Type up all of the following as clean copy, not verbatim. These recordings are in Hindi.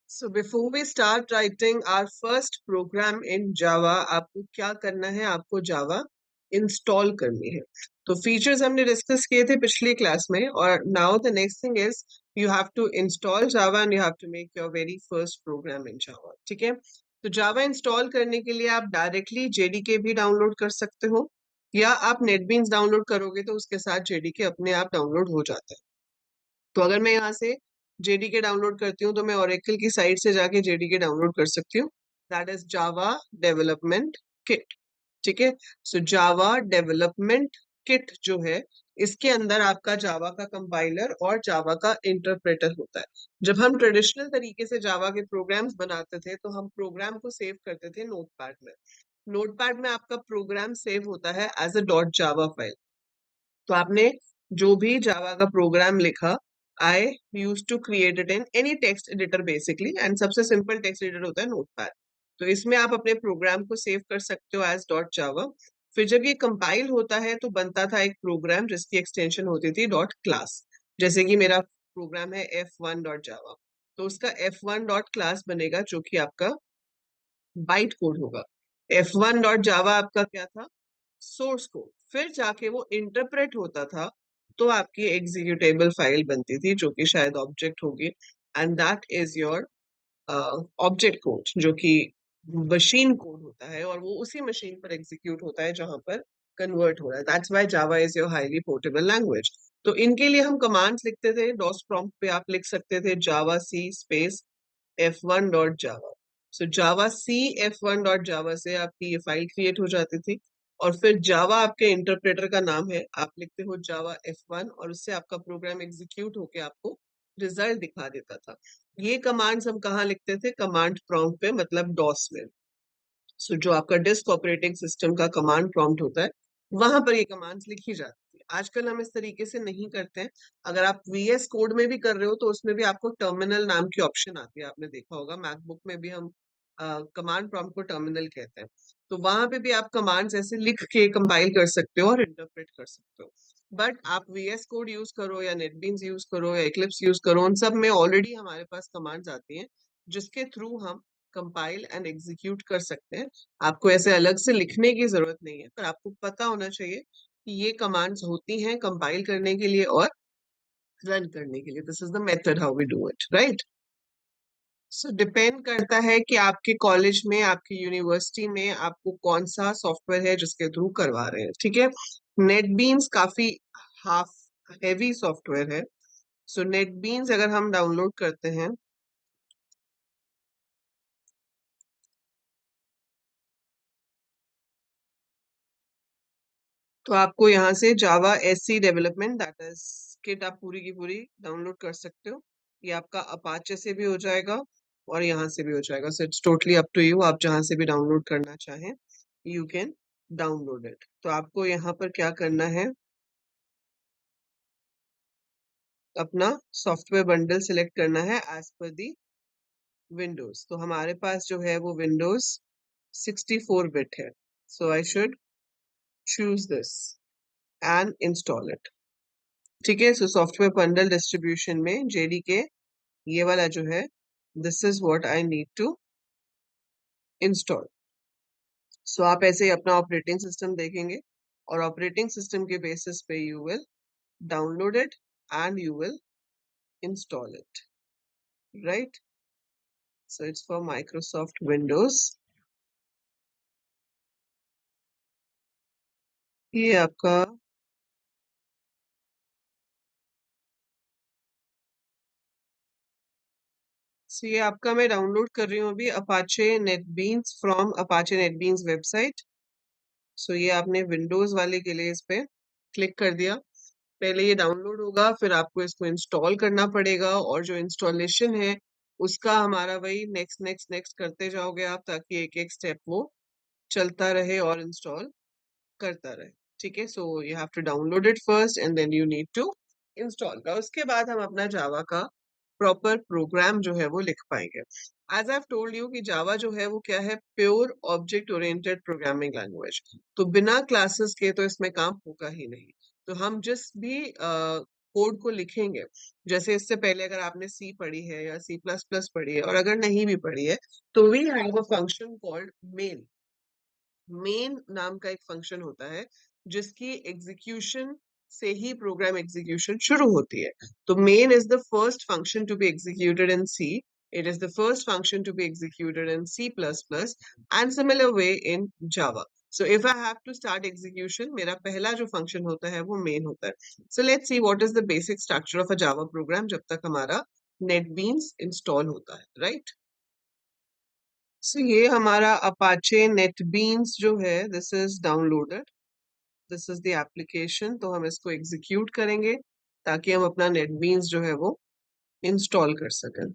So before we start writing our first program in Java, आपको क्या करना है? आपको Java इंस्टॉल करनी है। तो फीचर्स हमने डिस्कस किए थे पिछली क्लास में, और now the next thing is you have to install Java and you have to make your very first program in Java। ठीक है, तो Java इंस्टॉल करने के लिए आप डायरेक्टली JDK भी डाउनलोड कर सकते हो, या आप नेटबीन्स डाउनलोड करोगे तो उसके साथ JDK अपने आप डाउनलोड हो जाता है। तो अगर मैं यहाँ से JDK डाउनलोड करती हूँ तो मैं ओरेकल की साइट से जाके JDK डाउनलोड कर सकती हूँ। That is Java development kit. ठीक है, सो जावा डेवलपमेंट किट जो है, इसके अंदर आपका जावा का कंपाइलर और जावा का इंटरप्रेटर होता है। जब हम ट्रेडिशनल तरीके से जावा के प्रोग्राम्स बनाते थे तो हम प्रोग्राम को सेव करते थे नोटपैड में। नोटपैड में आपका प्रोग्राम सेव होता है as a dot Java file. तो आपने जो भी जावा का प्रोग्राम लिखा, I use to create it in any text editor basically, and सबसे सिंपल टेक्स्ट एडिटर होता है नोटपैड। तो इसमें आप अपने प्रोग्राम को सेव कर सकते हो एज डॉट जावा। फिर जब ये कंपाइल होता है तो बनता था एक प्रोग्राम जिसकी एक्सटेंशन होती थी डॉट क्लास। जैसे कि मेरा प्रोग्राम है f1 डॉट जावा, तो उसका f1 डॉट क्लास बनेगा जो कि आपका बाइट कोड होगा। f1 डॉट जावा आपका क्या था? Source code. फिर जाके वो इंटरप्रेट होता था तो आपकी एग्जीक्यूटेबल फाइल बनती थी जो कि शायद ऑब्जेक्ट होगी, and that is your object code, जो कि मशीन कोड होता है और वो उसी मशीन पर एग्जीक्यूट होता है जहां पर कन्वर्ट हो रहा है। That's why Java is your highly portable language. तो इनके लिए हम कमांड्स लिखते थे। डॉस प्रॉम्प्ट पे आप लिख सकते थे जावा सी स्पेस f1 डॉट जावा। सो जावा सी f1 डॉट जावा से आपकी ये फाइल क्रिएट हो जाती थी, और फिर जावा आपके इंटरप्रेटर का नाम है। आप लिखते हो जावा f1 और उससे आपका प्रोग्राम एग्जीक्यूट होके आपको रिजल्ट दिखा देता था। ये कमांड्स हम कहाँ लिखते थे? कमांड प्रॉम्प्ट पे, मतलब डॉस में। सो जो आपका डिस्क ऑपरेटिंग सिस्टम का कमांड प्रॉम्प्ट होता है, वहां पर ये कमांड्स लिखी जाती है। आजकल हम इस तरीके से नहीं करते हैं। अगर आप VS कोड में भी कर रहे हो तो उसमें भी आपको टर्मिनल नाम की ऑप्शन आती है, आपने देखा होगा। मैकबुक में भी हम कमांड प्रॉम्प्ट को टर्मिनल कहते हैं। तो वहां पे भी आप कमांड्स ऐसे लिख के कंपाइल कर सकते हो और इंटरप्रेट कर सकते हो। बट आप VS कोड यूज करो या नेटबीन्स यूज करो या इक्लिप्स यूज करो, उन सब में ऑलरेडी हमारे पास कमांड्स आती हैं जिसके थ्रू हम कंपाइल एंड एग्जीक्यूट कर सकते हैं। आपको ऐसे अलग से लिखने की जरूरत नहीं है, पर आपको पता होना चाहिए कि ये कमांड्स होती हैं कंपाइल करने के लिए और रन करने के लिए। This is the method how we do it, right? So depend करता है कि आपके कॉलेज में, आपकी यूनिवर्सिटी में आपको कौन सा सॉफ्टवेयर है जिसके थ्रू करवा रहे हैं। ठीक है, नेटबीन्स काफी हाफ हेवी सॉफ्टवेयर है। सो नेटबीन्स अगर हम डाउनलोड करते हैं तो आपको यहाँ से जावा SC development that is kit आप पूरी की पूरी डाउनलोड कर सकते हो। ये आपका अपाचे से भी हो जाएगा और यहाँ से भी हो जाएगा। So it's totally up to you, आप जहाँ से भी डाउनलोड करना चाहें यू कैन डाउनलोड इट। तो आपको यहाँ पर क्या करना है, अपना सॉफ्टवेयर बंडल सिलेक्ट करना है एज पर दी विंडोज। तो हमारे पास जो है वो विंडोज 64 बिट है। So I should choose this and install it. ठीक है, सो सॉफ्टवेयर बंडल डिस्ट्रीब्यूशन में JDK ये वाला जो है, this is what I need to install. So आप ऐसे ही अपना ऑपरेटिंग सिस्टम देखेंगे और ऑपरेटिंग सिस्टम के बेसिस पे you will download it and you will install it, right? So it's for Microsoft Windows. ये आपका ये आपका मैं डाउनलोड कर रही हूँ अभी Apache NetBeans from Apache NetBeans website. So ये आपने विंडोज वाले के लिए इस पे क्लिक कर दिया। पहले ये डाउनलोड होगा, फिर आपको इसको इंस्टॉल करना पड़ेगा, और जो इंस्टॉलेशन है उसका हमारा वही नेक्स्ट नेक्स्ट नेक्स्ट करते जाओगे आप, ताकि एक एक स्टेप वो चलता रहे और इंस्टॉल करता रहे। ठीक है, so you have to download it first and then you need to install का। उसके बाद हम अपना जावा का प्रॉपर प्रोग्राम जो है वो लिख पाएंगे। एज आई टोल्ड यू कि जावा जो है वो क्या है? Pure object oriented programming language. तो बिना क्लासेस के तो इसमें काम होगा ही नहीं। तो हम जिस भी कोड को लिखेंगे, जैसे इससे पहले अगर आपने सी पढ़ी है या सी प्लस प्लस पढ़ी है, और अगर नहीं भी पढ़ी है, तो we have a function called main. Main नाम का एक फंक्शन होता है जिसकी एग्जीक्यूशन से ही प्रोग्राम एग्जीक्यूशन शुरू होती है। तो main is the first function to be executed in C, it is the first function to be executed in C plus plus and similar way in Java. So if I have to start execution, मेरा पहला जो फंक्शन होता है वो मेन होता है। So let's see what is the basic structure of a Java programme जब तक हमारा नेटबीन्स इंस्टॉल होता है, राइट? सो ये हमारा अपाचे नेटबीन्स जो है, this is downloaded, this is the application. तो हम इसको एग्जीक्यूट करेंगे ताकि हम अपना नेटबीन्स जो है वो इंस्टॉल कर सकें।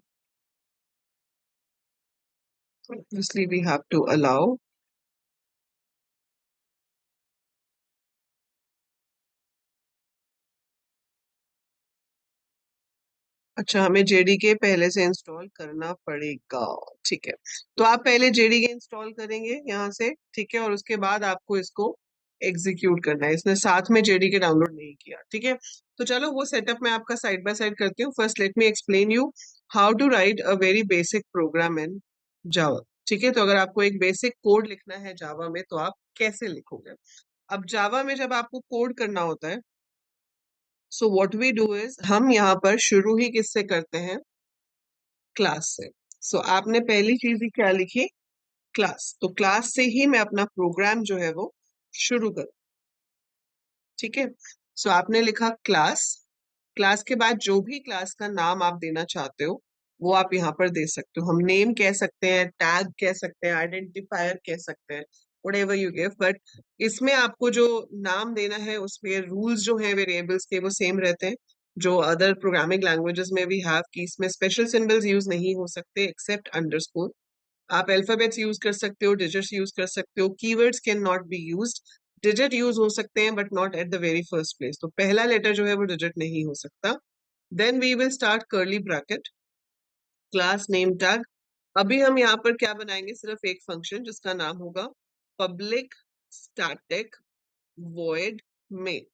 Obviously we have to allow। अच्छा, हमें जेडीके पहले से इंस्टॉल करना पड़ेगा, ठीक है। तो आप पहले जेडीके इंस्टॉल करेंगे यहाँ से, ठीक है, और उसके बाद आपको इसको एग्जीक्यूट करना है। इसने साथ में जेडीके डाउनलोड नहीं किया, ठीक है। तो चलो वो सेटअप मैं आपका साइड बाय साइड करती हूँ। First let me explain you how to write a very basic program in Java, ठीक है। तो अगर आपको एक बेसिक कोड लिखना है जावा में, तो आप कैसे लिखोगे? अब जावा में जब आपको कोड करना होता है, so what we do is, हम यहाँ पर शुरू ही किससे करते हैं? क्लास से। सो आपने पहली चीज ही क्या लिखी? क्लास। तो क्लास से ही मैं अपना प्रोग्राम जो है वो शुरू करूँ, ठीक है। सो आपने लिखा क्लास, क्लास के बाद जो भी क्लास का नाम आप देना चाहते हो वो आप यहाँ पर दे सकते हो। हम नेम कह सकते हैं, टैग कह सकते हैं, आइडेंटिफायर कह सकते हैं, व्हाटएवर यू गिव। बट इसमें आपको जो नाम देना है उसमें रूल्स जो है वेरिएबल्स के वो सेम रहते हैं जो अदर प्रोग्रामिंग लैंग्वेजेस में भी हैव, कि इसमें स्पेशल सिंबल्स यूज नहीं हो सकते एक्सेप्ट अंडरस्कोर। आप अल्फाबेट्स यूज कर सकते हो, डिजिट्स यूज कर सकते हो, keywords can not be used. Digit use हो सकते हैं but not at the very first place, तो पहला लेटर जो है वो डिजिट नहीं हो सकता। Then we will start curly bracket, class name tag. अभी हम यहाँ पर क्या बनाएंगे? सिर्फ एक फंक्शन जिसका नाम होगा public static void main.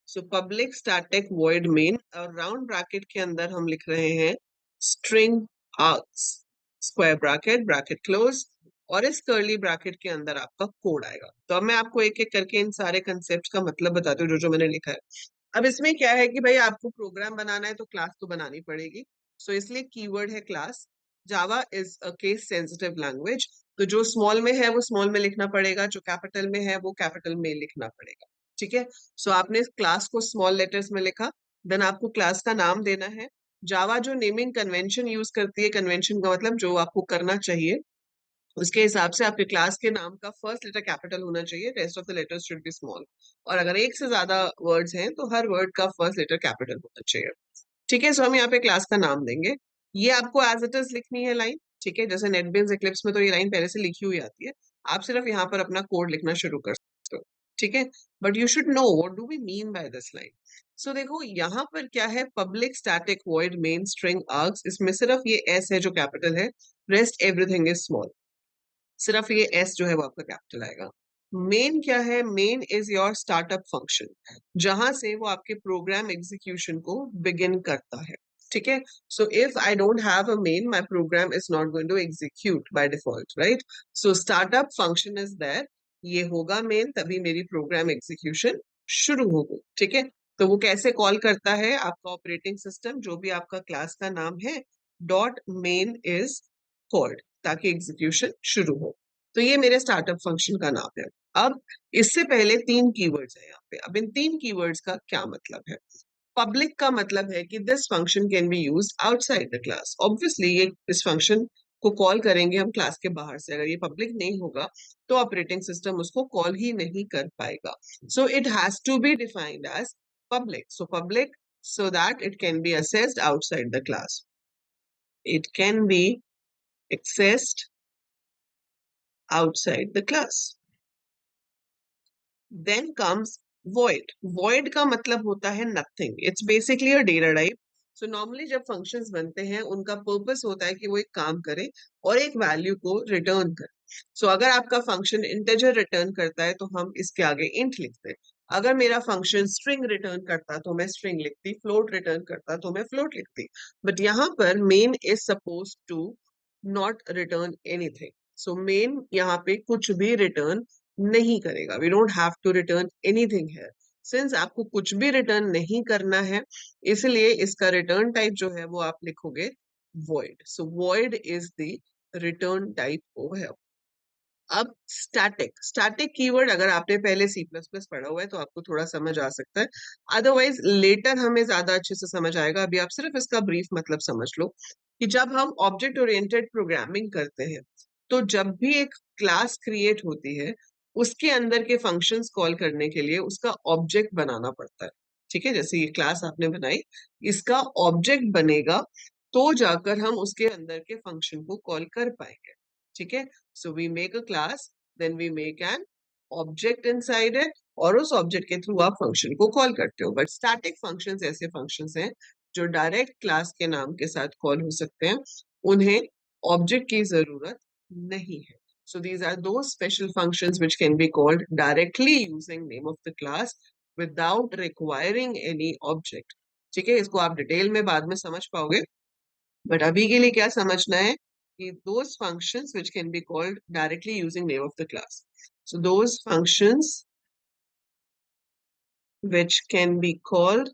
So public static void main, और राउंड ब्रैकेट के अंदर हम लिख रहे हैं string args, square bracket, bracket close, और इस कर्ली ब्रैकेट के अंदर आपका कोड आएगा। तो अब मैं आपको एक एक करके इन सारे कंसेप्ट का मतलब बताती हूँ जो जो मैंने लिखा है। अब इसमें क्या है कि भाई आपको प्रोग्राम बनाना है तो क्लास तो बनानी पड़ेगी। सो इसलिए कीवर्ड है class. Java is a case sensitive language, तो जो स्मॉल में है वो स्मॉल में लिखना पड़ेगा, जो कैपिटल में है वो कैपिटल में लिखना पड़ेगा, ठीक है। सो आपने क्लास को स्मॉल लेटर्स में लिखा, देन आपको क्लास का नाम देना है। जावा जो नेमिंग कन्वेंशन यूज करती है, कन्वेंशन का मतलब जो आपको करना चाहिए, उसके हिसाब से आपके क्लास के नाम का फर्स्ट लेटर कैपिटल होना चाहिए, rest of the letters should be small. और अगर एक से ज्यादा वर्ड्स हैं तो हर वर्ड का फर्स्ट लेटर कैपिटल होना चाहिए, ठीक है। सो हम यहाँ पे क्लास का नाम देंगे। ये आपको एज इट इज लिखनी है लाइन, ठीक है। जैसे नेटबीन्स इक्लिप्स में तो ये लाइन पहले से लिखी हुई आती है, आप सिर्फ यहाँ पर अपना कोड लिखना शुरू कर सकते हो, ठीक है। But you should know what do we mean by this line. So देखो यहाँ पर क्या है, public static void main string args, इसमें सिर्फ ये एस है जो कैपिटल है, रेस्ट एवरीथिंग इज स्मॉल, सिर्फ ये एस जो है वो आपका कैपिटल आएगा। मेन क्या है? Main is your startup function, जहां से वो आपके प्रोग्राम एग्जीक्यूशन को बिगिन करता है, ठीक है। So if I don't have a main, my program is not going to execute by default, right. So startup function is there, ये होगा मेन, तभी मेरी प्रोग्राम एग्जीक्यूशन शुरू होगी, ठीक है। तो वो कैसे कॉल करता है? आपका ऑपरेटिंग सिस्टम जो भी आपका क्लास का नाम है, डॉट मेन इज कॉल्ड, ताकि एग्जीक्यूशन शुरू हो। तो ये मेरे स्टार्टअप फंक्शन का नाम है। अब इससे पहले तीन कीवर्ड्स है यहाँ पे। अब इन तीन कीवर्ड्स का क्या मतलब है? पब्लिक का मतलब है कि this function can be used outside the class. Obviously ये इस फंक्शन को कॉल करेंगे हम क्लास के बाहर से, अगर ये पब्लिक नहीं होगा तो ऑपरेटिंग सिस्टम उसको कॉल ही नहीं कर पाएगा। So it has to be defined as public. So public, so that it can be accessed outside the class. It can be accessed outside the class. Then comes void. Void का मतलब होता है nothing. It's basically a data type. So normally जब functions बनते हैं उनका purpose होता है कि वो एक काम करे और एक value को return करे। So अगर आपका function integer return करता है तो हम इसके आगे int लिखते हैं। अगर मेरा फंक्शन स्ट्रिंग रिटर्न करता तो मैं स्ट्रिंग लिखती, फ्लोट रिटर्न करता तो मैं फ्लोट लिखती, बट यहाँ पर main is suppose to not return anything. So main यहाँ पे कुछ भी रिटर्न नहीं करेगा, we don't have to return anything है। सिंस आपको कुछ भी रिटर्न नहीं करना है, इसलिए इसका रिटर्न टाइप जो है वो आप लिखोगे void. So void is the return type over here. अब स्टैटिक कीवर्ड अगर आपने पहले सी प्लस प्लस पढ़ा हुआ है तो आपको थोड़ा समझ आ सकता है, अदरवाइज लेटर हमें ज्यादा अच्छे से समझ आएगा। अभी आप सिर्फ इसका ब्रीफ मतलब समझ लो कि जब हम ऑब्जेक्ट ओरिएंटेड प्रोग्रामिंग करते हैं तो जब भी एक क्लास क्रिएट होती है उसके अंदर के फंक्शंस कॉल करने के लिए उसका ऑब्जेक्ट बनाना पड़ता है। ठीक है, जैसे ये क्लास आपने बनाई, इसका ऑब्जेक्ट बनेगा तो जाकर हम उसके अंदर के फंक्शन को कॉल कर पाएंगे। ठीक है, so we make a class, then we make an object inside it, और उस ऑब्जेक्ट के थ्रू आप फंक्शन को कॉल करते हो। बट स्टैटिक फंक्शंस ऐसे फंक्शंस हैं जो डायरेक्ट क्लास के नाम के साथ कॉल हो सकते हैं, उन्हें ऑब्जेक्ट की जरूरत नहीं है। So these are those special functions which can be called directly using name of the class without requiring any object. ठीक है, इसको आप डिटेल में बाद में समझ पाओगे, बट अभी के लिए क्या समझना है कि those functions which can be called directly using name of the class. So those functions which can be called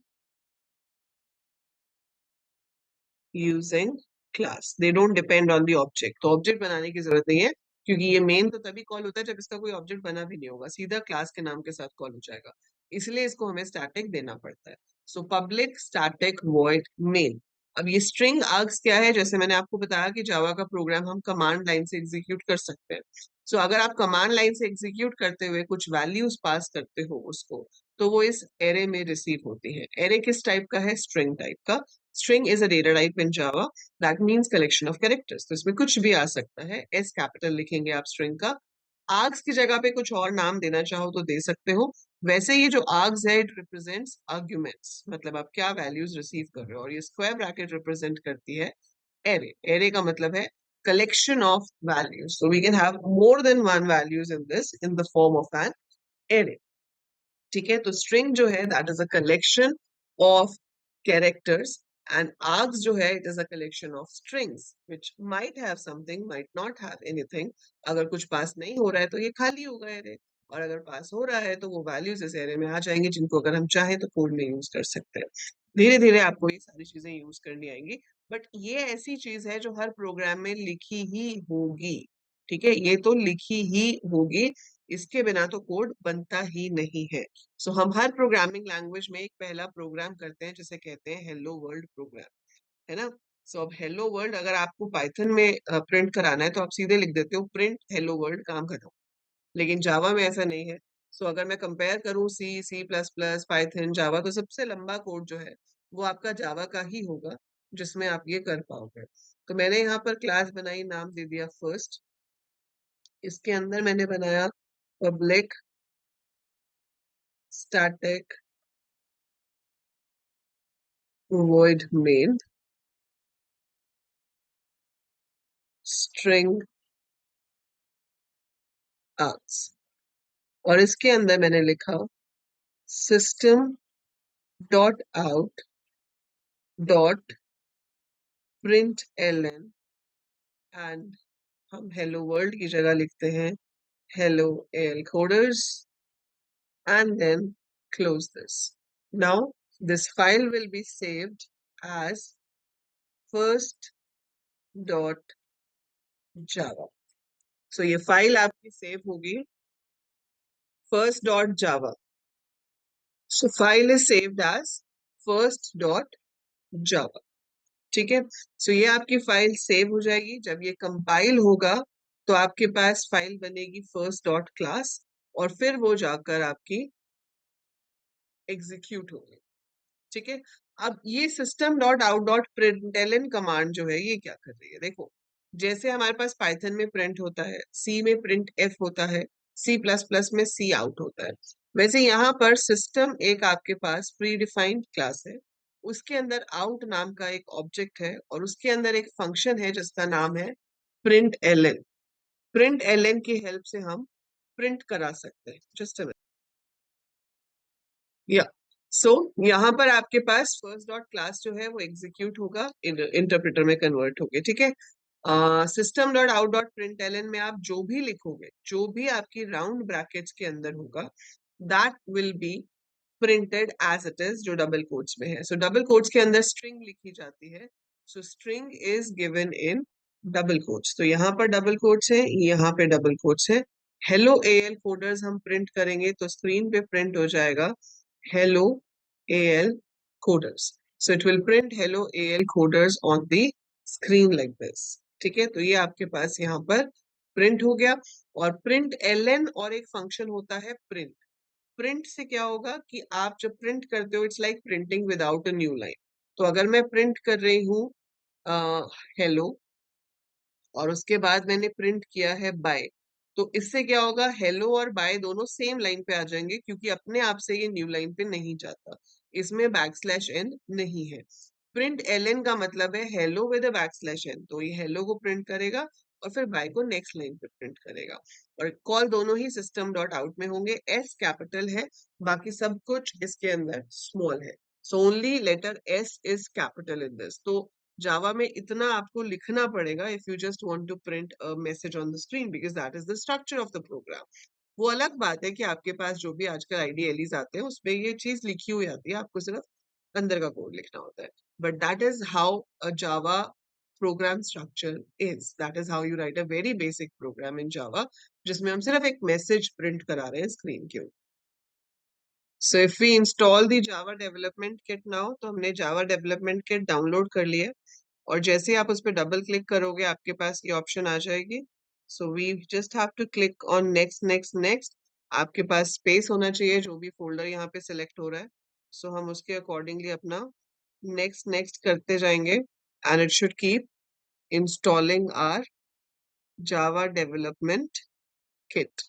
using class, they don't depend on the object. तो ऑब्जेक्ट बनाने की जरूरत नहीं है, क्योंकि ये मेन तो तभी कॉल होता है जब इसका कोई ऑब्जेक्ट बना भी नहीं होगा, सीधा क्लास के नाम के साथ कॉल हो जाएगा, इसलिए इसको हमें स्टैटिक देना पड़ता है। सो पब्लिक स्टैटिक वॉइड मेन। अब ये स्ट्रिंग आर्ग्स क्या है, जैसे मैंने आपको बताया कि जावा का प्रोग्राम हम कमांड लाइन से एग्जीक्यूट कर सकते हैं। सो अगर आप कमांड लाइन से एग्जीक्यूट करते हुए कुछ वैल्यूज पास करते हो उसको, तो वो इस एरे में रिसीव होती है। एरे किस टाइप का है, स्ट्रिंग टाइप का। String is a data type in Java that means collection of characters, तो इसमें कुछ भी आ सकता है। एस कैपिटल लिखेंगे आप स्ट्रिंग का। आर्ग्स की जगह पे कुछ और नाम देना चाहो तो दे सकते हो। वैसे ये जो आर्ग्स है इट रिप्रेजेंट्स आर्ग्यूमेंट्स, मतलब आप क्या वैल्यूज रिसीव कर रहे हो, और ये स्क्वायर ब्रैकेट रिप्रेजेंट करती है एरे। एरे का मतलब है collection of values, so we can have more than one values in this in the form of an array. ठीक है, तो स्ट्रिंग जो है that is a collection of characters, and args जो है it is a collection of strings which might have something, might not have anything. अगर कुछ पास नहीं हो रहा है तो ये खाली होगा एरे, और अगर पास हो रहा है तो वो वैल्यूज इस एरे में आ जाएंगे, जिनको अगर हम चाहें तो कोड में यूज कर सकते हैं। धीरे धीरे आपको ये सारी चीजें यूज करनी आएंगी, बट ये ऐसी चीज है जो हर प्रोग्राम में लिखी ही होगी। ठीक है, ये तो लिखी ही होगी, इसके बिना तो कोड बनता ही नहीं है। सो हम हर प्रोग्रामिंग लैंग्वेज में एक पहला प्रोग्राम करते हैं जिसे कहते हैं हेलो वर्ल्ड प्रोग्राम, है ना। सो अब हेलो वर्ल्ड अगर आपको पाइथन में प्रिंट कराना है तो आप सीधे लिख देते हो प्रिंट हेलो वर्ल्ड, काम खत्म। लेकिन जावा में ऐसा नहीं है। सो अगर मैं कंपेयर करूं सी, सी प्लस प्लस, पाइथन, जावा, तो सबसे लंबा कोड जो है वो आपका जावा का ही होगा जिसमें आप ये कर पाओगे। तो मैंने यहाँ पर क्लास बनाई, नाम दे दिया फर्स्ट। इसके अंदर मैंने बनाया public static void main string args, और इसके अंदर मैंने लिखा system dot out dot println, and हम hello world की जगह लिखते हैं hello AL coders, and then close this. Now this file will be saved as first dot java. So ये फाइल आपकी सेव होगी first dot java. So file is saved as first dot java. ठीक है, सो ये आपकी फाइल सेव हो जाएगी। जब ये कंपाइल होगा तो आपके पास फाइल बनेगी फर्स्ट डॉट क्लास, और फिर वो जाकर आपकी एग्जीक्यूट होगी। ठीक है, अब ये system dot out dot println command जो है ये क्या कर रही है, देखो। जैसे हमारे पास पाइथन में प्रिंट होता है, सी में प्रिंट एफ होता है, सी प्लस प्लस में सी आउट होता है, वैसे यहाँ पर सिस्टम एक आपके पास प्री डिफाइंड क्लास है, उसके अंदर आउट नाम का एक ऑब्जेक्ट है, और उसके अंदर एक फंक्शन है जिसका नाम है प्रिंट एल। प्रिंट एल की हेल्प से हम प्रिंट करा सकते हैं। जस्ट या सो यहाँ पर आपके पास फर्स्ट डॉट क्लास जो है वो एग्जीक्यूट होगा, इंटरप्रेटर में कन्वर्ट होके, ठीक है। System dot out dot println में आप जो भी लिखोगे, जो भी आपकी राउंड ब्रैकेट्स के अंदर होगा, that will be printed as it is, जो डबल कोट्स में है। सो डबल कोट्स के अंदर स्ट्रिंग लिखी जाती है, सो string is given in double quotes. तो यहाँ पर डबल कोट्स है, यहाँ पे डबल कोट्स है। हेलो एएल कोडर्स हम प्रिंट करेंगे तो स्क्रीन पे प्रिंट हो जाएगा hello AL coders. So it will print hello AL coders on the screen like this. ठीक है, तो ये आपके पास यहाँ पर प्रिंट हो गया। और प्रिंट ln और एक फंक्शन होता है प्रिंट। प्रिंट से क्या होगा कि आप जब प्रिंट करते हो, it's like printing without a new line. तो अगर मैं प्रिंट कर रही हूँ हेलो और उसके बाद मैंने प्रिंट किया है बाय, तो इससे क्या होगा, हेलो और बाय दोनों सेम लाइन पे आ जाएंगे, क्योंकि अपने आप से ये न्यू लाइन पे नहीं जाता, इसमें बैकस्लैश एन नहीं है। प्रिंट एल का मतलब है hello with a backslash n, तो ये हेलो को प्रिंट करेगा और फिर बाय को नेक्स्ट लाइन पे प्रिंट करेगा। और कॉल दोनों ही सिस्टम डॉट आउट में होंगे। एस कैपिटल है, बाकी सब कुछ इसके अंदर स्मॉल है। So only letter s is capital in this. तो जावा में इतना आपको लिखना पड़ेगा if you just want to print a message on the screen, because that is the structure of the program. वो अलग बात है कि आपके पास जो भी आजकल आईडीएलईज आते हैं उसमें ये चीज लिखी हुई आती है, आपको सिर्फ अंदर का कोड लिखना होता है। But that is how a Java program structure is, that is how you write a very basic program in Java, जिसमें हम सिर्फ एक मैसेज प्रिंट करा रहे हैं स्क्रीन के ऊपर। So if we install the Java development kit now, तो हमने जावा डेवलपमेंट किट डाउनलोड कर लिया, और जैसे ही आप उस पर डबल क्लिक करोगे आपके पास ये ऑप्शन आ जाएगी। So we just have to click on next next next. आपके पास स्पेस होना चाहिए जो भी फोल्डर यहाँ पे सिलेक्ट हो रहा है, सो हम उसके अकॉर्डिंगली अपना नेक्स्ट नेक्स्ट करते जाएंगे, and it should keep installing our Java development kit.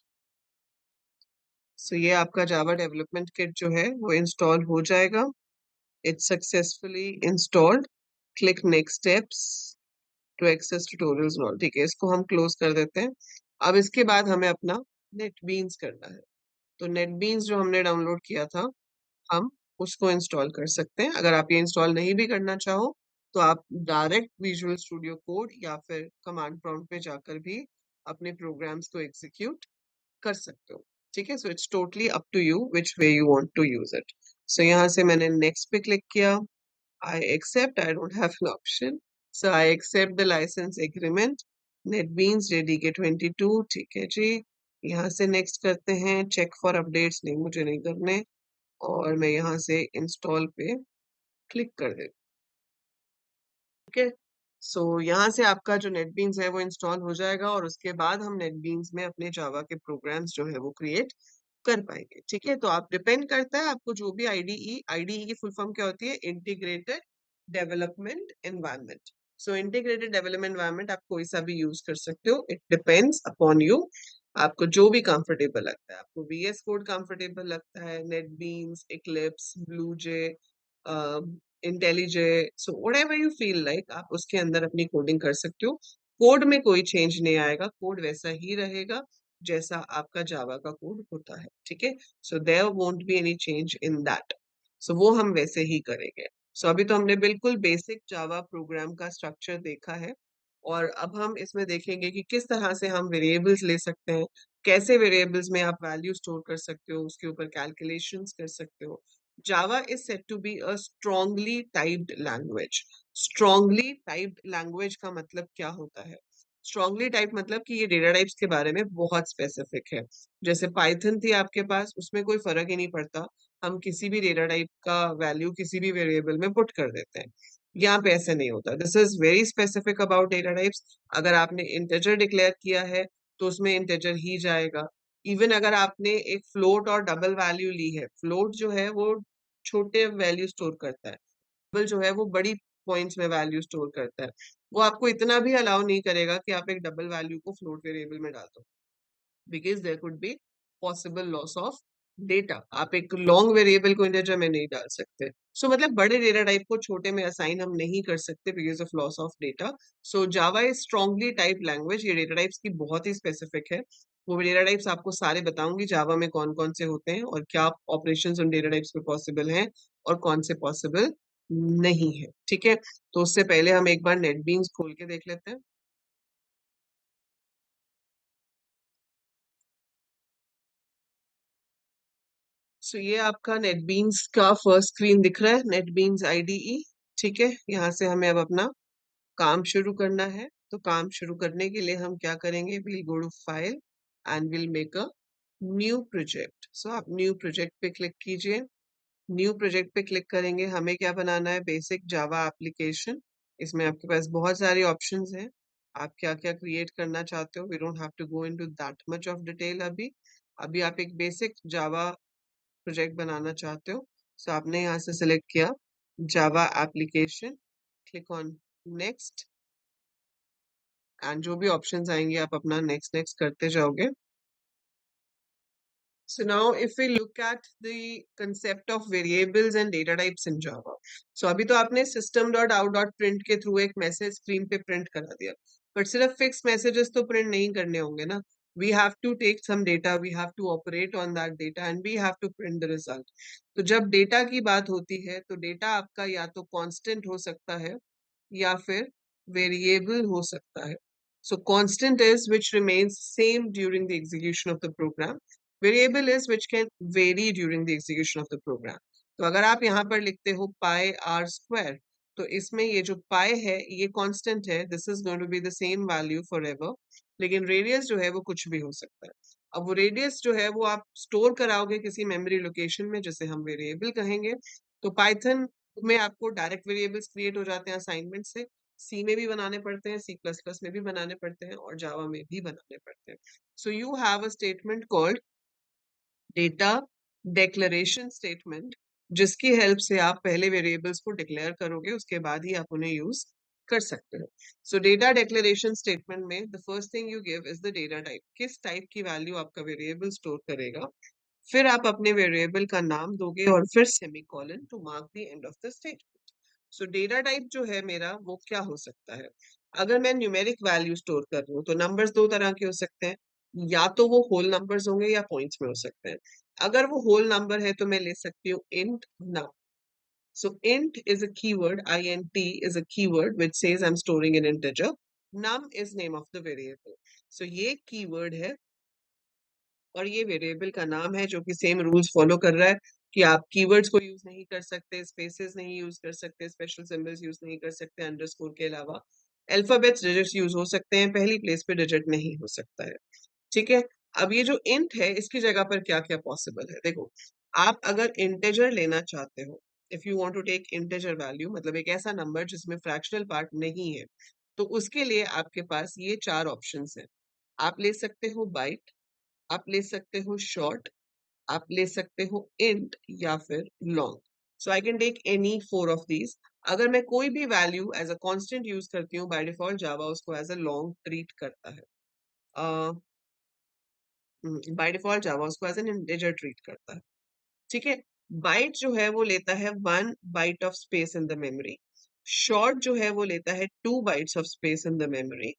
So ये आपका जावा डेवलपमेंट किट जो है वो इंस्टॉल हो जाएगा। It's successfully installed. Click next steps to access tutorials और, ठीक है, इसको हम क्लोज कर देते हैं। अब इसके बाद हमें अपना नेटबीन्स करना है। तो नेटबीन्स जो हमने डाउनलोड किया था, हम उसको इंस्टॉल कर सकते हैं। अगर आप ये इंस्टॉल नहीं भी करना चाहो तो आप डायरेक्ट विजुअल स्टूडियो कोड या फिर कमांड प्रॉम्प्ट पे जाकर भी अपने प्रोग्राम्स को एग्जीक्यूट कर सकते हो। ठीक है, so it's totally up to you which way you want to use it. So यहाँ से मैंने नेक्स्ट पे क्लिक किया। I accept, I don't have an option. So I accept the license agreement. NetBeans JDK 22, ठीक है जी। यहाँ से नेक्स्ट करते हैं। चेक फॉर अपडेट्स नहीं, मुझे नहीं करने, और मैं यहाँ से इंस्टॉल पे क्लिक कर देती हूँ। ठीक है, सो यहाँ से आपका जो नेटबीन्स है वो इंस्टॉल हो जाएगा, और उसके बाद हम नेटबीन्स में अपने जावा के प्रोग्राम्स जो है वो क्रिएट कर पाएंगे। ठीक है, तो आप डिपेंड करता है आपको जो भी आईडीई की फुल फॉर्म क्या होती है, इंटीग्रेटेड डेवलपमेंट एनवायरनमेंट। सो इंटीग्रेटेड डेवलपमेंट एनवायरनमेंट आप कोई सा भी यूज कर सकते हो, इट डिपेंड्स अपॉन यू। आपको जो भी कंफर्टेबल लगता है, आपको वीएस कोड कंफर्टेबल लगता है, NetBeans, Eclipse, BlueJ, IntelliJ, so whatever you feel like आप उसके अंदर अपनी कोडिंग कर सकते हो। कोड में कोई चेंज नहीं आएगा, कोड वैसा ही रहेगा जैसा आपका जावा का कोड होता है। ठीक है, so there won't be any change in that. So वो हम वैसे ही करेंगे। सो अभी तो हमने बिल्कुल बेसिक जावा प्रोग्राम का स्ट्रक्चर देखा है, और अब हम इसमें देखेंगे कि किस तरह से हम वेरिएबल्स ले सकते हैं, कैसे वेरिएबल्स में आप वैल्यू स्टोर कर सकते हो, उसके ऊपर कैलकुलेशंस कर सकते हो। Java is said to be a strongly typed language. Strongly typed language का मतलब क्या होता है? स्ट्रांगली टाइप मतलब कि ये डेटा टाइप्स के बारे में बहुत स्पेसिफिक है। जैसे पाइथन थी आपके पास, उसमें कोई फर्क ही नहीं पड़ता, हम किसी भी डेटा टाइप का वैल्यू किसी भी वेरिएबल में पुट कर देते हैं। यहाँ पे ऐसे नहीं होता, this is very specific about data types. अगर आपने इंटेजर डिक्लेयर किया है तो उसमें इंटेजर ही जाएगा। इवन अगर आपने एक फ्लोट और डबल वैल्यू ली है, फ्लोट जो है वो छोटे वैल्यू स्टोर करता है, डबल जो है वो बड़ी पॉइंट्स में वैल्यू स्टोर करता है। वो आपको इतना भी अलाउ नहीं करेगा कि आप एक डबल वैल्यू को फ्लोट वेरिएबल में डाल दो, because there could be possible loss of data. आप एक लॉन्ग वेरिएबल को इंटीजर में नहीं डाल सकते। सो मतलब बड़े डेटा टाइप को छोटे में असाइन हम नहीं कर सकते because of loss of data. So Java is strongly type language, ये डेटा टाइप्स की बहुत ही स्पेसिफिक है। वो डेटा टाइप्स आपको सारे बताऊंगी जावा में कौन कौन से होते हैं और क्या ऑपरेशंस उन डेटा टाइप्स पे पॉसिबल हैं और कौन से पॉसिबल नहीं है। ठीक है, तो उससे पहले हम एक बार नेटबीन्स खोल के देख लेते हैं। सो ये आपका नेटबीन्स का फर्स्ट स्क्रीन दिख रहा है, नेटबीन्स आईडीई। ठीक है, यहाँ से हमें अब अपना काम शुरू करना है। तो काम शुरू करने के लिए हम क्या करेंगे, will go to file and will make a new project. So आप न्यू प्रोजेक्ट पे क्लिक कीजिए। न्यू प्रोजेक्ट पे क्लिक करेंगे, हमें क्या बनाना है, बेसिक जावा एप्लीकेशन। इसमें आपके पास बहुत सारे ऑप्शंस हैं, आप क्या क्या क्रिएट करना चाहते हो। We don't have to go into that much of detail अभी। अभी आप एक बेसिक जावा प्रोजेक्ट बनाना चाहते हो। सो आपने यहाँ से सिलेक्ट किया Java application, click on next, and जो भी ऑप्शंस आएंगे आप अपना नेक्स्ट नेक्स्ट करते जाओगे। So now if we look at the concept of variables and data types in Java. So अभी तो आपने system.out.print के थ्रू एक मैसेज स्क्रीन पे प्रिंट करा दिया, बट सिर्फ फिक्स मैसेजेस तो प्रिंट नहीं करने होंगे ना। We have to take some data, we have to operate on that data and we have to print the result. तो जब डेटा की बात होती है तो डेटा आपका या तो कांस्टेंट हो सकता है या फिर वेरिएबल हो सकता है। So constant is which remains same during the execution of the program. Variable is which can vary during the execution of the program. तो अगर आप यहाँ पर लिखते हो पाई आर स्क्वायर, तो इसमें ये जो पाई है ये कांस्टेंट है, this is going to be the same value forever. लेकिन रेडियस जो है वो कुछ भी हो सकता है। अब वो रेडियस जो है वो आप स्टोर कराओगे किसी मेमोरी लोकेशन में, जिसे हम वेरिएबल कहेंगे। तो पाइथन में आपको डायरेक्ट वेरिएबल्स क्रिएट हो जाते हैं असाइनमेंट से, सी में भी बनाने पड़ते हैं, सी प्लस प्लस में भी बनाने पड़ते हैं और जावा में भी बनाने पड़ते हैं। सो you have a statement called data declaration statement, जिसकी हेल्प से आप पहले वेरिएबल्स को डिक्लेयर करोगे, उसके बाद ही आप उन्हें यूज कर सकते हो। सो डेटा डेक्लेरेशन स्टेटमेंट में the first thing you give is the data type, किस टाइप की वैल्यू आपका वेरिएबल स्टोर करेगा। फिर आप अपने वेरिएबल का नाम दोगे और फिर semicolon to mark the end of the statement. So data type जो है मेरा वो क्या हो सकता है। अगर मैं न्यूमेरिक वैल्यू स्टोर कर रही हूँ तो नंबर्स दो तरह के हो सकते हैं, या तो वो होल नंबर्स होंगे या पॉइंट्स में हो सकते हैं। अगर वो होल नंबर है तो मैं ले सकती हूँ int num. So int is a keyword, int is a keyword which says I'm storing an integer. Num is name of the variable. So ये keyword है और ये वेरिएबल का नाम है, जो कि सेम रूल्स फॉलो कर रहा है कि आप कीवर्ड्स को यूज नहीं कर सकते, स्पेसेस नहीं यूज कर सकते, स्पेशल सिंबल्स यूज नहीं कर सकते, अंडरस्कोर के अलावा अल्फाबेट्स डिजिट्स यूज हो सकते हैं, पहली प्लेस पे डिजिट नहीं हो सकता है। ठीक है, अब ये जो इंट है इसकी जगह पर क्या क्या पॉसिबल है, देखो। आप अगर इंटेजर लेना चाहते हो, if you want to take integer value, मतलब एक ऐसा नंबर जिसमें फ्रैक्शनल पार्ट नहीं है, तो उसके लिए आपके पास ये चार ऑप्शंस हैं। आप ले सकते हो बाइट, आप ले सकते हो शॉर्ट, आप ले सकते हो इंट, या फिर long. So I can take any four of these. अगर मैं कोई भी value as a constant use करती हूँ, बाय डिफॉल्ट जावा उसको एज अ लॉन्ग ट्रीट करता है। बाय डिफॉल्ट जावा उसको एज एन इंटीजर ट्रीट करता है। ठीक है, बाइट जो है वो लेता है 1 byte of space in the memory. Short जो है वो लेता है 2 bytes of space in the memory.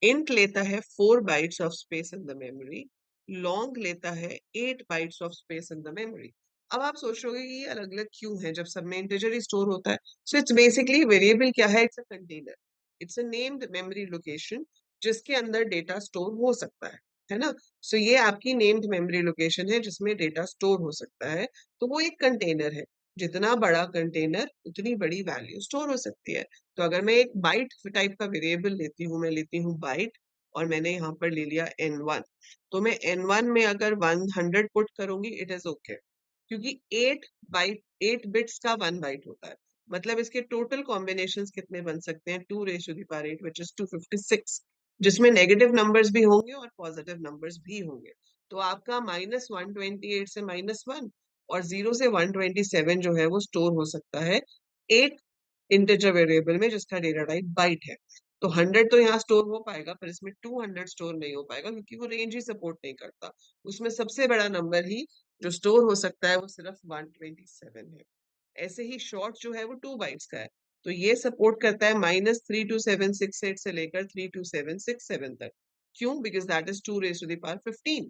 Int लेता है 4 bytes of space in the memory. Long लेता है 8 bytes of space in the memory. अब आप सोचोगे कि ये अलग अलग क्यों है जब सब में इंटीजर ही स्टोर होता है। सो इट्स बेसिकली वेरिएबल क्या है, it's a container, it's a named memory location जिसके अंदर डेटा स्टोर हो सकता है ना। सो ये आपकी नेम्ड मेमोरी लोकेशन है जिसमें डेटा स्टोर हो सकता है, तो वो एक कंटेनर है। जितना बड़ा कंटेनर उतनी बड़ी वैल्यू स्टोर हो सकती है। तो अगर मैं एक बाइट टाइप का वेरिएबल लेती हूँ, मैं लेती हूँ बाइट, और मैंने यहाँ पर ले लिया n1, तो मैं n1 में अगर 100 पुट करूंगी इट इज ओके, क्योंकि 8 बिट्स का 1 बाइट होता है। मतलब इसके टोटल कॉम्बिनेशन कितने बन सकते हैं, 2 raised to the power 8 which is 256, जिसमें नेगेटिव नंबर्स भी होंगे और पॉजिटिव नंबर्स भी होंगे। तो आपका -128 से -1 और 0 से 127 जो है वो स्टोर हो सकता है एक इंटीजर वेरिएबल में जिसका डेटा टाइप बाइट है। तो 100 तो यहाँ स्टोर हो पाएगा, पर इसमें 200 स्टोर नहीं हो पाएगा क्योंकि वो रेंज ही सपोर्ट नहीं करता। उसमें सबसे बड़ा नंबर ही जो स्टोर हो सकता है वो सिर्फ 127 है। ऐसे ही शॉर्ट जो है वो 2 बाइट्स का है, तो ये सपोर्ट करता है -32768 से लेकर 32767 तक। क्यों? Because that is 2 raised to the power 15।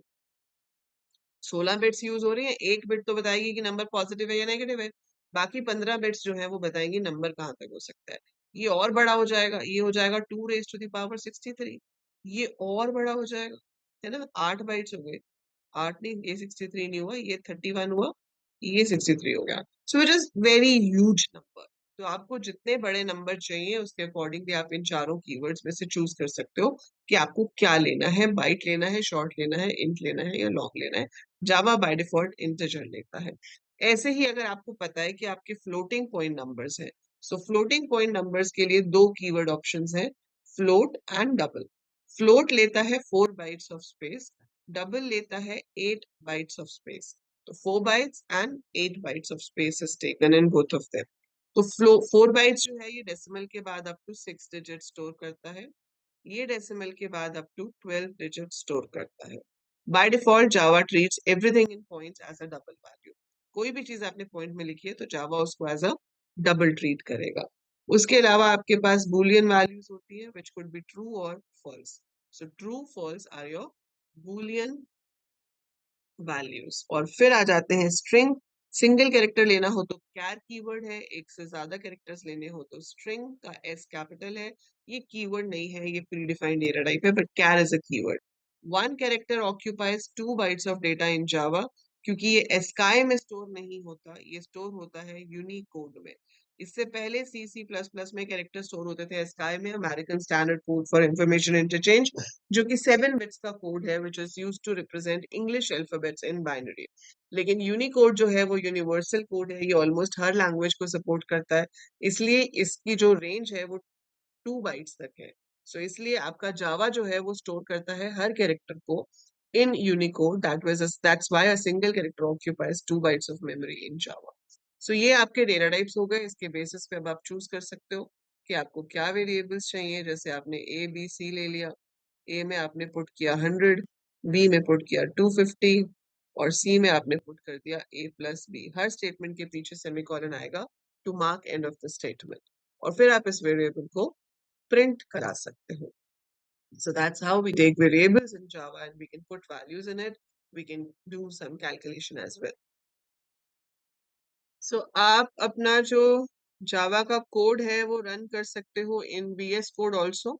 16 bits use हो रही है, एक बिट तो बताएगी कि नंबर पॉजिटिव है या नेगेटिव है, बाकी 15 बिट्स जो है वो बताएंगी नंबर कहाँ तक हो सकता है। ये और बड़ा हो जाएगा, ये हो जाएगा 2 raised to the power 63। ये और बड़ा हो जाएगा, है ना, 8 बाइट्स हो गए। 8 नहीं, ये 63 नहीं हुआ, ये 31 हुआ, ये 63 हो गया। So it is very huge number. तो आपको जितने बड़े नंबर चाहिए उसके अकॉर्डिंगली आप इन चारों कीवर्ड्स में से चूज कर सकते हो कि आपको क्या लेना है, बाइट लेना है, शॉर्ट लेना है, इंट लेना है या लॉन्ग लेना है। जावा बाय डिफॉल्ट इंटीजर लेता है। ऐसे ही अगर आपको पता है कि आपके फ्लोटिंग पॉइंट नंबर्स हैं, सो फ्लोटिंग पॉइंट नंबर्स के लिए दो कीवर्ड ऑप्शंस हैं, फ्लोट एंड डबल। फ्लोट लेता है 4 बाइट्स ऑफ स्पेस, डबल लेता है 8 बाइट्स ऑफ स्पेस। तो 4 bytes and 8 bytes of space is taken in both of them. तो फ्लो 4 बाइट्स जो है ये डेसिमल के बाद अप टू 6 डिजिट स्टोर करता है, ये डेसिमल के बाद अप टू 12 डिजिट स्टोर करता है। By default Java treats everything in points as a double value. कोई भी चीज आपने पॉइंट में लिखी है तो जावा उसको एज अ डबल ट्रीट करेगा। उसके अलावा आपके पास बूलियन वैल्यूज होती है विच कुड बी ट्रू और false. So true false are your boolean values. और फिर आ जाते हैं स्ट्रिंग। सिंगल कैरेक्टर लेना हो तो कैर कीवर्ड है, एक से ज्यादा कैरेक्टर्स लेने हो तो स्ट्रिंग का एस कैपिटल है। ये कीवर्ड नहीं है, ये प्री डिफाइंड डेटा टाइप है, but char is a keyword. One character occupies 2 bytes of data in Java. क्योंकि ये एस्काई में स्टोर नहीं होता, ये स्टोर होता है यूनिकोड में। इससे पहले सी सी प्लस प्लस में कैरेक्टर स्टोर होते थे एस्काई में, American standard code for information interchange, जो कि 7 बिट्स का कोड है which is used to represent English alphabets in binary. लेकिन यूनिकोड जो है वो यूनिवर्सल कोड है, ये ऑलमोस्ट हर लैंग्वेज को सपोर्ट करता है, इसलिए इसकी जो रेंज है वो 2 बाइट्स तक है। सो इसलिए आपका जावा जो है वो स्टोर करता है हर कैरेक्टर को in Unicode. That's why a single character occupies 2 bytes of memory in Java. So ये आपके डेटा टाइप्स हो गए। इसके बेसिस पे अब आप चूज कर सकते हो कि आपको क्या वेरिएबल्स चाहिए। जैसे आपने ए बी सी ले लिया, ए में आपने पुट किया 100, बी में पुट किया 250 और सी में आपने पुट कर दिया ए प्लस बी। हर स्टेटमेंट के पीछे सेमीकोलन आएगा to mark end of the statement, और फिर आप इस वेरिएबल को प्रिंट करा सकते हो। So that's how we take variables in Java and we can put values in it. We can do some calculation as well. So आप अपना जो जावा का कोड है वो रन कर सकते हो in VS Code also.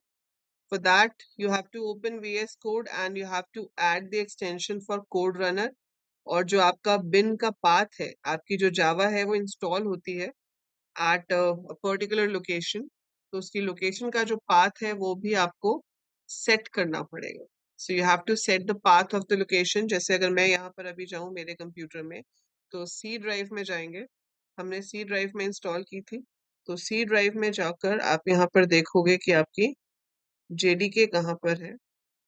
For that, you have to open VS Code and you have to add the extension for Code Runner. और जो आपका bin का path है, आपकी जो जावा है वो इंस्टॉल होती है at a particular location, तो उसकी लोकेशन का जो पाथ है वो भी आपको सेट करना पड़ेगा। So you have to set the path of the location. जैसे अगर मैं यहाँ पर अभी जाऊँ मेरे कंप्यूटर में, तो सी ड्राइव में जाएंगे, हमने सी ड्राइव में इंस्टॉल की थी, तो सी ड्राइव में जाकर आप यहाँ पर देखोगे कि आपकी जेडीके कहाँ पर है,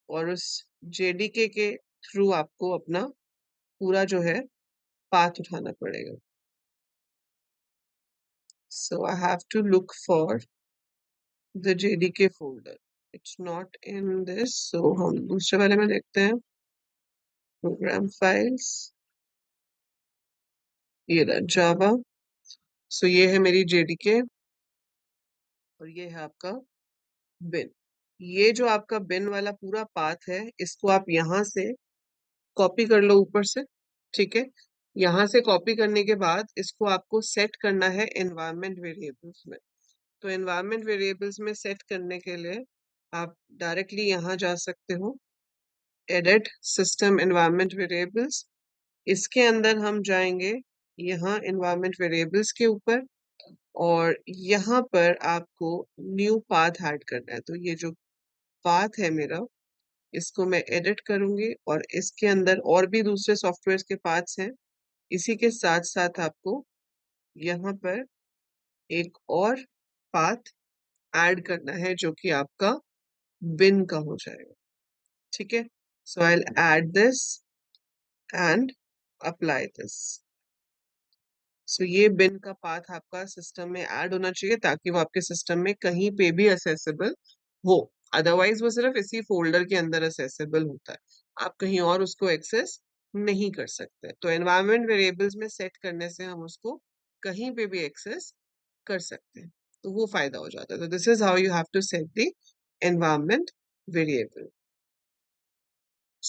और उस जेडीके के थ्रू आपको अपना पूरा जो है पाथ उठाना पड़ेगा। So I have to look for the JDK folder. It's not in this, so हम दूसरे वाले में देखते हैं, program files, ये रहा जावा। सो ये है मेरी JDK और ये है आपका बिन। ये जो आपका बिन वाला पूरा पाथ है, इसको आप यहाँ से कॉपी कर लो ऊपर से, ठीक है। यहाँ से कॉपी करने के बाद इसको आपको सेट करना है एनवायरमेंट वेरिएबल्स में। तो एनवायरमेंट वेरिएबल्स में सेट करने के लिए आप डायरेक्टली यहाँ जा सकते हो, एडिट सिस्टम एनवायरमेंट वेरिएबल्स। इसके अंदर हम जाएंगे यहाँ एनवायरमेंट वेरिएबल्स के ऊपर, और यहाँ पर आपको न्यू पाथ ऐड करना है। तो ये जो पाथ है मेरा, इसको मैं एडिट करूंगी और इसके अंदर और भी दूसरे सॉफ्टवेयर के पाथ्स हैं। इसी के साथ साथ आपको यहाँ पर एक और पाथ ऐड करना है जो कि आपका बिन का हो जाएगा, ठीक है। So I will add this and apply this. So ये बिन का पाथ आपका सिस्टम में ऐड होना चाहिए ताकि वो आपके सिस्टम में कहीं पे भी असेसेबल हो। अदरवाइज वो सिर्फ इसी फोल्डर के अंदर असेसेबल होता है, आप कहीं और उसको एक्सेस नहीं कर सकते। तो एनवायरमेंट वेरिएबल्स में सेट करने से हम उसको कहीं पे भी एक्सेस कर सकते हैं, तो वो फायदा हो जाता है। तो this is how you have to set the environment variable.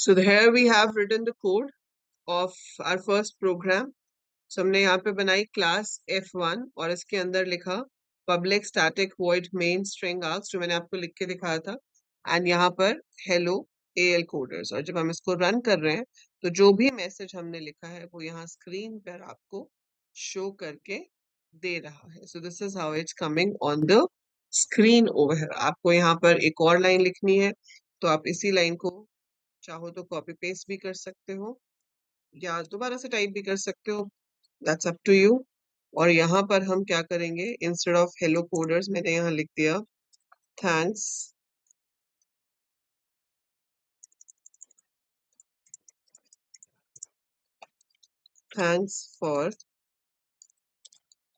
So here we have written the code of our first program. So हमने यहाँ पे बनाई क्लास F1 और इसके अंदर लिखा public static void main string args, जो मैंने आपको लिख के दिखाया था, एंड यहाँ पर हेलो AL कोडर्स। और जब हम इसको रन कर रहे हैं तो जो भी मैसेज हमने लिखा है वो यहाँ स्क्रीन पर आपको शो करके दे रहा है। So this is how it's coming on the screen over. आपको यहाँ पर एक और लाइन लिखनी है तो आप इसी लाइन को चाहो तो कॉपी पेस्ट भी कर सकते हो या दोबारा से टाइप भी कर सकते हो, दैट्स अप टू यू। और यहाँ पर हम क्या करेंगे, इंस्टेड ऑफ हेलो कोडर्स मैंने यहाँ लिख दिया थैंक्स थैंक्स फॉर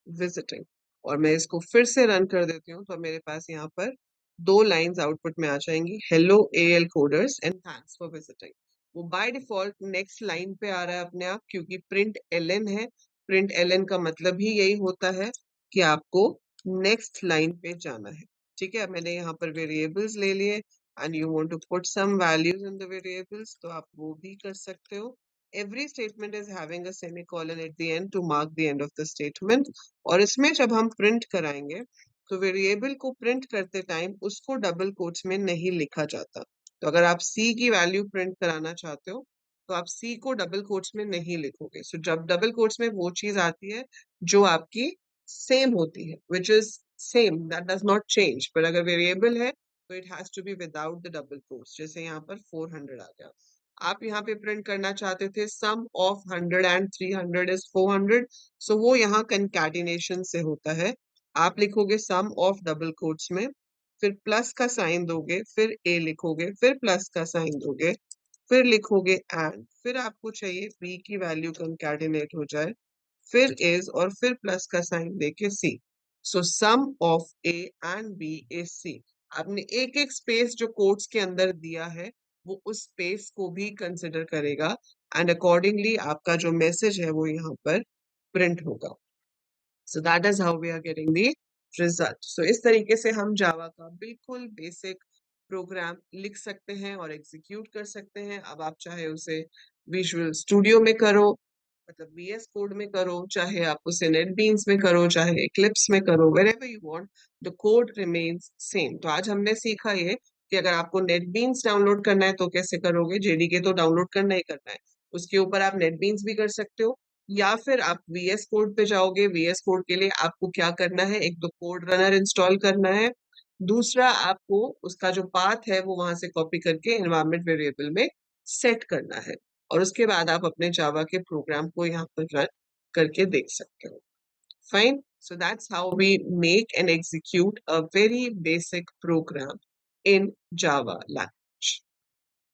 विजिटिंग। और मैं इसको फिर से रन कर देती हूँ तो मेरे पास यहाँ पर दो लाइंस आउटपुट में आ जाएंगी, hello AL coders and thanks for visiting. वो बाय डिफॉल्ट नेक्स्ट लाइन पे आ रहा है अपने आप, क्योंकि प्रिंट LN है। प्रिंट LN का मतलब ही यही होता है कि आपको नेक्स्ट लाइन पे जाना है। ठीक है, मैंने यहाँ पर वेरिएबल्स ले लिए and you want to put some values in the variables तो आप वो भी कर सकते हो। Every statement is having a semicolon at the end to mark the end of the statement। और इसमें जब हम प्रिंट कराएंगे तो वेरिएबल को प्रिंट करते टाइम उसको डबल कोट्स में नहीं लिखा जाता। तो अगर आप C की वैल्यू प्रिंट कराना चाहते हो तो आप C को डबल कोट्स में नहीं लिखोगे। सो जब डबल कोट्स में वो चीज आती है जो आपकी सेम होती है, which is same, that does not change. पर अगर वेरिएबल है तो it has to be without the double quotes. जैसे यहाँ पर 400 आ गया, आप यहाँ पे प्रिंट करना चाहते थे सम ऑफ 100 एंड 300 इज 400। सो वो यहाँ कंकैटिनेशन से होता है। आप लिखोगे सम ऑफ डबल कोट्स में, फिर प्लस का साइन दोगे, फिर A लिखोगे, फिर प्लस का साइन दोगे, फिर लिखोगे एंड, फिर आपको चाहिए B की वैल्यू कंकैटिनेट हो जाए, फिर इज और फिर प्लस का साइन देके C। So sum of A and B is C। आपने एक एक स्पेस जो कोट्स के अंदर दिया है वो उस स्पेस को भी कंसिडर करेगा एंड अकॉर्डिंगली आपका जो मैसेज है वो यहाँ पर प्रिंट होगा। So that is how we are getting the result. So इस तरीके से हम जावा का बिल्कुल बेसिक प्रोग्राम लिख सकते हैं और एग्जीक्यूट कर सकते हैं। अब आप चाहे उसे विजुअल स्टूडियो में करो, मतलब VS कोड में करो, चाहे आप उसे नेटबीन्स में करो, चाहे इक्लिप्स में करो, wherever you want, the code remains same। तो आज हमने सीखा ये कि अगर आपको नेटबीन्स डाउनलोड करना है तो कैसे करोगे, JDK तो डाउनलोड करना ही करना है, उसके ऊपर आप नेटबीन्स भी कर सकते हो, या फिर आप VS कोड पे जाओगे। VS कोड के लिए आपको क्या करना है, एक तो कोड रनर इंस्टॉल करना है, दूसरा आपको उसका जो पाथ है वो वहां से कॉपी करके एनवायरमेंट वेरिएबल में सेट करना है, और उसके बाद आप अपने जावा के प्रोग्राम को यहाँ पर रन करके देख सकते हो। Fine, so that's how we make and execute a very basic program in Java language।